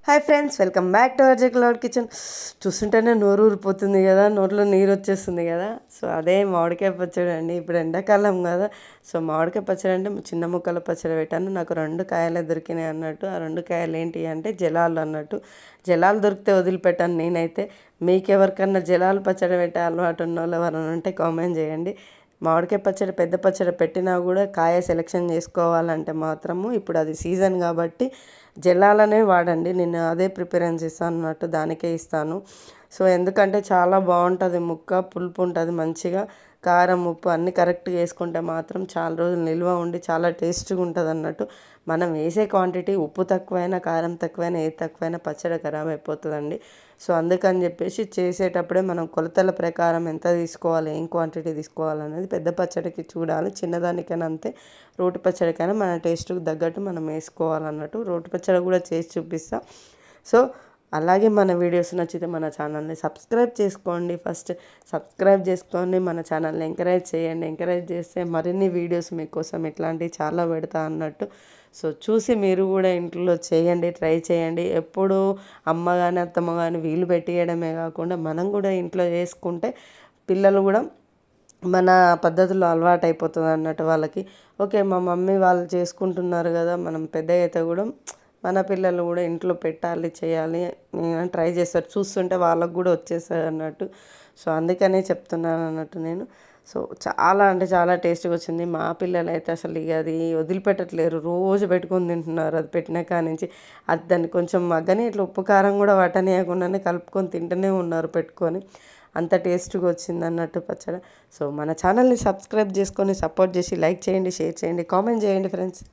Hi friends, welcome back to our cloud kitchen. చూస్తుంటేనే నోరు ఊరిపోతుంది కదా, నోట్లో నీరు వచ్చేస్తుంది కదా. సో అదే మామిడికాయ పచ్చడి అండి. ఇప్పుడు ఎండాకాలం కదా, సో మామిడికాయ పచ్చడి అంటే చిన్న ముక్కల పచ్చడి పెట్టాను. నాకు 2 కాయలే దొరికినాయి అన్నట్టు. ఆ 2 కాయలు ఏంటి అంటే జలాలు అన్నట్టు. జలాలు దొరికితే వదిలిపెట్టాను నేనైతే. మీకు ఎవరికన్నా జలాలు పచ్చడి పెట్టే అలవాటు ఉన్న వాళ్ళు ఎవరైనా ఉంటే కామెంట్ చేయండి. మామిడికాయ పచ్చడి పెద్ద పచ్చడి పెట్టినా కూడా కాయ సెలెక్షన్ చేసుకోవాలంటే మాత్రము ఇప్పుడు అది సీజన్ కాబట్టి జల్లాలనే వాడండి. నేను అదే ప్రిఫరెన్స్ ఇస్తాను అన్నట్టు, దానికే ఇస్తాను. సో ఎందుకంటే చాలా బాగుంటుంది, ముక్క పులుపు ఉంటుంది మంచిగా. కారం ఉప్పు అన్నీ కరెక్ట్గా వేసుకుంటే మాత్రం చాలా రోజులు నిల్వ ఉండి చాలా టేస్ట్గా ఉంటుంది అన్నట్టు. మనం వేసే క్వాంటిటీ ఉప్పు తక్కువైనా కారం తక్కువైనా ఏది తక్కువైనా పచ్చడి ఖరాబ్ అయిపోతుందండి. సో అందుకని చెప్పేసి చేసేటప్పుడే మనం కొలతల ప్రకారం ఎంత తీసుకోవాలి, ఏం క్వాంటిటీ తీసుకోవాలనేది పెద్ద పచ్చడికి చూడాలి. చిన్నదానికైనా అంతే, రోటి పచ్చడికైనా మన టేస్ట్కి తగ్గట్టు మనం వేసుకోవాలన్నట్టు. రోటి పచ్చడి కూడా చేసి చూపిస్తా. సో అలాగే మన వీడియోస్ నచ్చితే మన ఛానల్ని సబ్స్క్రైబ్ చేసుకోండి. ఫస్ట్ సబ్స్క్రైబ్ చేసుకొని మన ఛానల్ని ఎంకరేజ్ చేయండి. ఎంకరేజ్ చేస్తే మరిన్ని వీడియోస్ మీకోసం ఇట్లాంటివి చాలా పెడతా అన్నట్టు. సో చూసి మీరు కూడా ఇంట్లో చేయండి, ట్రై చేయండి. ఎప్పుడు అమ్మ కానీ అత్తమ్మ కానీ వీలు పెట్టియడమే కాకుండా మనం కూడా ఇంట్లో చేసుకుంటే పిల్లలు కూడా మన పద్ధతుల్లో అలవాటు అయిపోతుంది అన్నట్టు వాళ్ళకి. ఓకే, మా మమ్మీ వాళ్ళు చేసుకుంటున్నారు కదా, మనం పెద్దగా అయితే కూడా మన పిల్లలు కూడా ఇంట్లో పెట్టాలి, చేయాలి నేను ట్రై చేస్తారు. చూస్తుంటే వాళ్ళకు కూడా వచ్చేస్తుంది అన్నట్టు. సో అందుకనే చెప్తున్నాను అన్నట్టు నేను. సో చాలా అంటే చాలా టేస్ట్గా వచ్చింది. మా పిల్లలు అయితే అసలు ఇక అది వదిలిపెట్టట్లేరు, రోజు పెట్టుకొని తింటున్నారు. అది పెట్టిన కానించి అది దాన్ని కొంచెం మగ్గని ఇట్లా ఉప్పు కారం కూడా వటనీయకుండానే కలుపుకొని తింటూనే ఉన్నారు పెట్టుకొని. అంత టేస్ట్గా వచ్చింది అన్నట్టు పచ్చడి. సో మన ఛానల్ని సబ్స్క్రైబ్ చేసుకొని సపోర్ట్ చేసి లైక్ చేయండి, షేర్ చేయండి, కామెంట్ చేయండి ఫ్రెండ్స్.